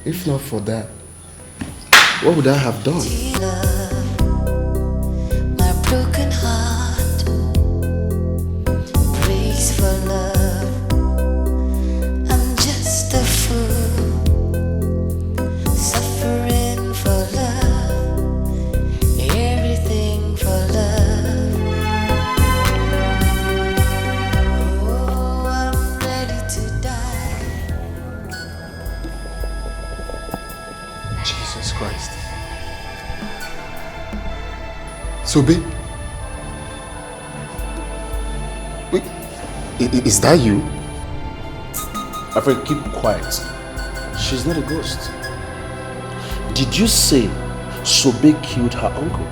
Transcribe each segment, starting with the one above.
If not for that, what would I have done? My broken heart breaks for love. I'm just a fool, suffering for love, everything for love. Oh, I'm ready to die. Jesus Christ. Sobe? Wait, is that you? My friend, keep quiet. She's not a ghost. Did you say Sobe killed her uncle?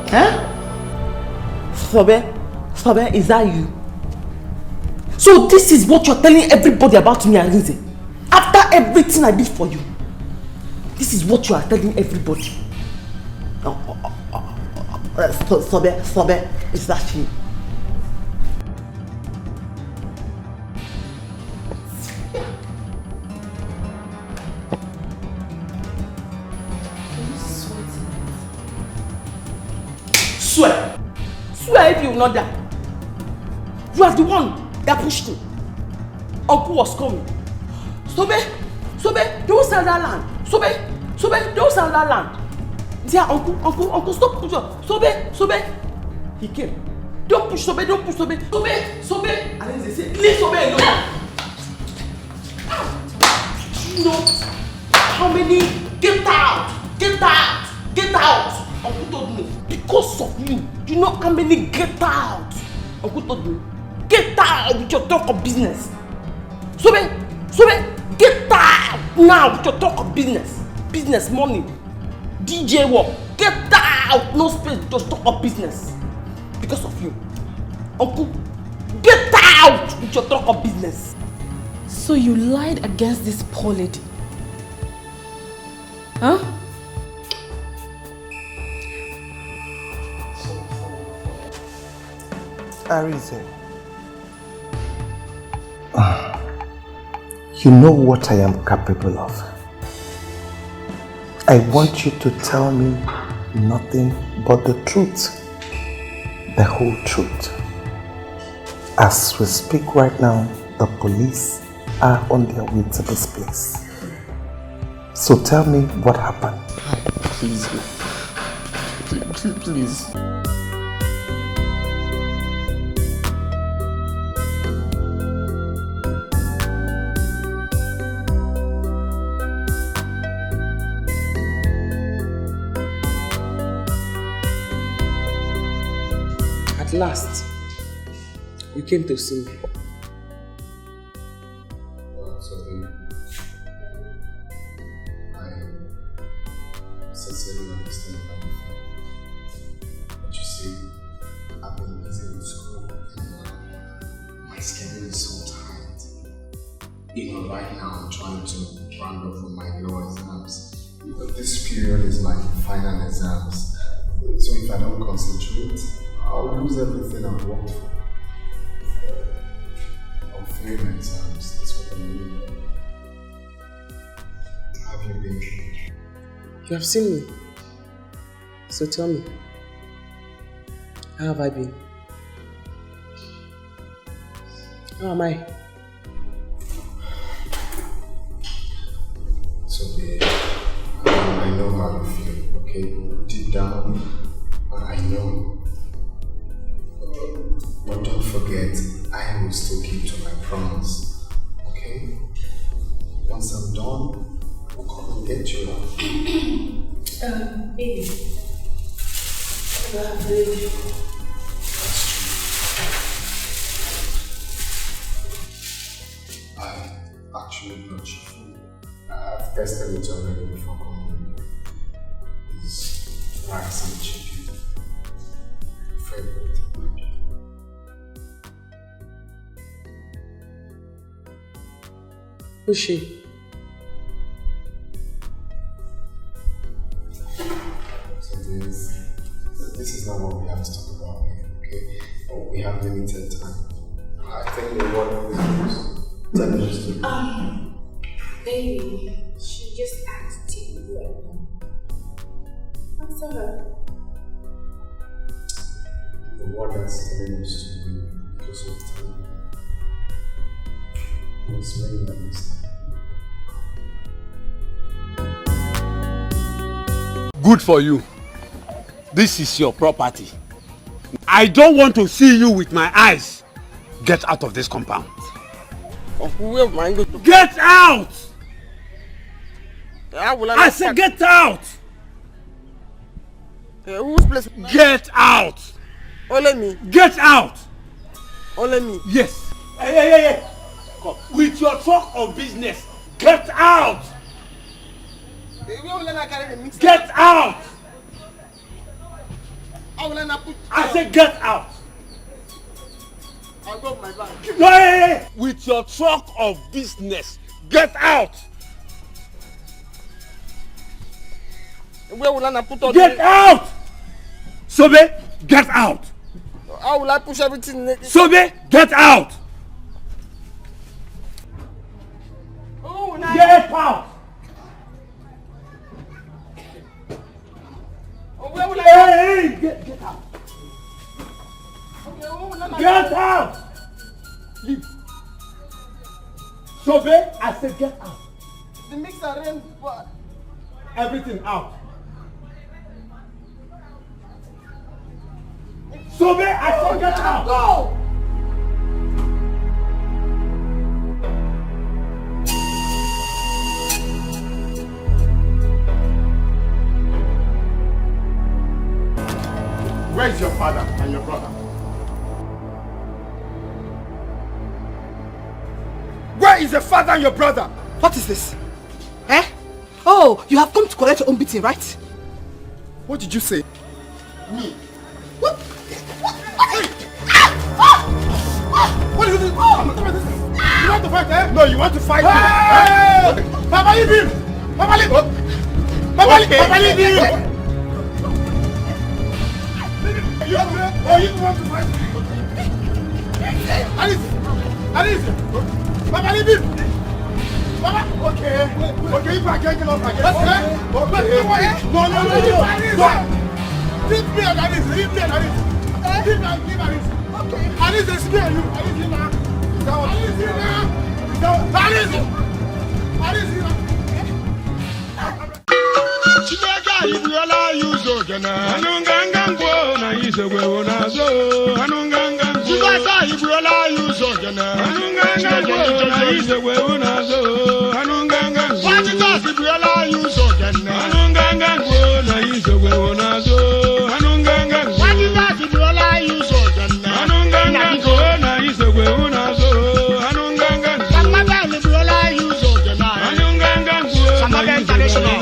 Huh? Sobe, is that you? So this is what you're telling everybody about me, Arinze? After everything I did for you, this is what you are telling everybody. Sobe, is that you? Swear if you will not die. You are the one that pushed me. Uncle was coming. Sobe, don't sell that land. Sobe, don't sell that land. Yeah, uncle, stop pushing. Sobe. He came. Don't push Sobe. Sobe. And then they say, leave Sobe alone. You know how many? Get out. Uncle told me, because of you. You know how many get out? Uncle told me, get out with your talk of business. Sobe, get out now with your talk of business. Business, money, DJ work. Get out, no space, just talk of business. Because of you. Uncle, get out with your talk of business. So you lied against this poor lady? Huh? Arinze, you know what I am capable of. I want you to tell me nothing but the truth, the whole truth. As we speak right now, the police are on their way to this place. So tell me what happened. Please. At last, you came to see me. I sincerely understand how you feel. But you see, I've been busy with school and my schedule is so tight. Even right now, I'm trying to round up for my law exams. But this period is like final exams. So if I don't concentrate, I'll lose everything I've worked for. I'll fail my exams, that's what I mean. Have you been? You have seen me. So tell me, how have I been? How am I? So babe, I know how you feel, okay? Deep down, I know. But don't forget, I will still keep to my promise, okay? Once I'm done, I'll come and get you out. Baby. That's true. I actually brought you food. I've tested it already before coming. It's rice and chicken. Favorite. Who's she? So this is not what we have to talk about here, okay? But we have limited time. I think the one of the 10 minutes to Baby, she just asked you right now. Answer her. The word that's telling us to do because of time. I was very honest. Good for you. This is your property. I don't want to see you with my eyes. Get out of this compound. Where am I going to? Get out! I said get out! Whose place? Get out! Only me. Get out! Only me. Yes. Hey. Come. With your talk of business, get out! Get out! I said get out! I'll go with my bag. No, hey. With your talk of business, get out! Where will I put all Get out! Sobe, get out! How will I push everything? Sobe, get out! Oh, get out! Where will Hey, get out! Get out! Leave. Sobe, I said get out. The mixer ran. Everything out. Sobe, I said get out. Go! Where's your father and your brother? Where is your father and your brother? What is this? Eh? Oh, you have come to collect your own beating, right? What did you say? Me? What? What do you do? You want to fight, eh? No, you want to fight me. Hey! Papa, leave him! Papa, leave him! Papa, leave him! You want to fight me? Alice! Papa, leave him! Papa, okay, if I can't get up again. Okay. No. Leave me and Alice. Leave Alice. Okay. Alice is scared you. Alice is now. Alice is now. Chibeka ibiola yuzo gena anunganga ngona yisegwe wonazo anunganga Chibeka ibiola yuzo gena anunganga ngona yisegwe wonazo anunganga Wachita ibiola yuzo gena anunganga ngona yisegwe wonazo anunganga Wachita ibiola yuzo gena anunganga ngona yisegwe wonazo anunganga Samaba ibiola yuzo gena anunganga ngona Samaba international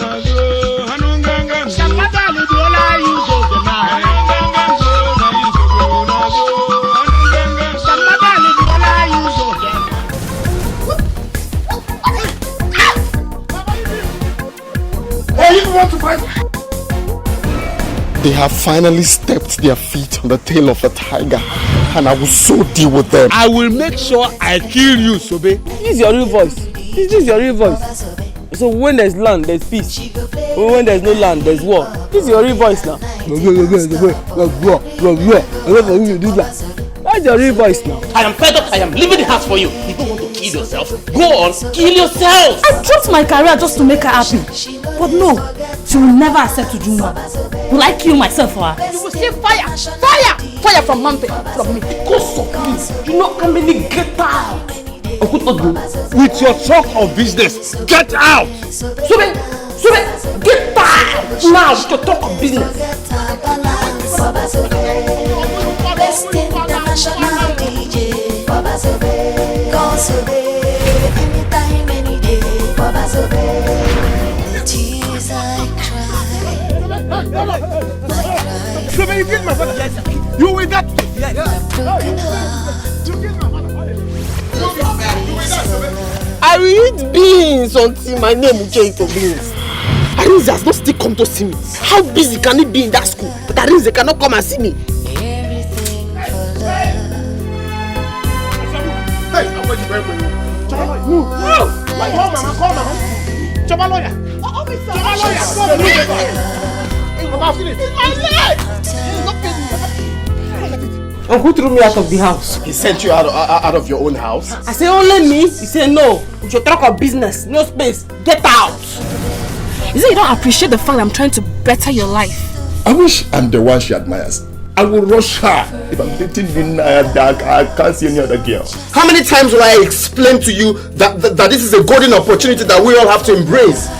Want to fight? They have finally stepped their feet on the tail of a tiger, and I will so deal with them. I will make sure I kill you, Sobe. This is your real voice. This is your real voice. So when there's land, there's peace. When there's no land, there's war. This is your real voice now. That's your real voice now. I am fed up. I am leaving the house for you. You don't want to kill yourself? Go on, kill yourself. I dropped my career just to make her happy. But no, she will never accept to do more. Will I kill myself for her? You will say fire, fire, fire from mountain, from me. Because of me, you know how many get out. With your talk of business, get out! Sobe, get out! Now with your talk of business. Best international DJ, Baba Sobe, go Sobe, anytime, any day, Baba Sobe. Tears I cry, my cry. Sobe, you killed my father. You will get. Broken heart. I will eat beans until my name will change to beans. Arinze has not still come to see me. How busy can he be in that school? But Arinze cannot come and see me. Everything for love. Hey, I'm waiting for you. Move. Call mama. Chama lawyer. Chama lawyer. It's my leg. And who threw me out of the house? He sent you out of your own house? I say only me. He said no. We should talk of business. No space. Get out. Is it you don't appreciate the fact that I'm trying to better your life? I wish I'm the one she admires. I will rush her. If I'm dating Naija, I can't see any other girl. How many times will I explain to you that this is a golden opportunity that we all have to embrace?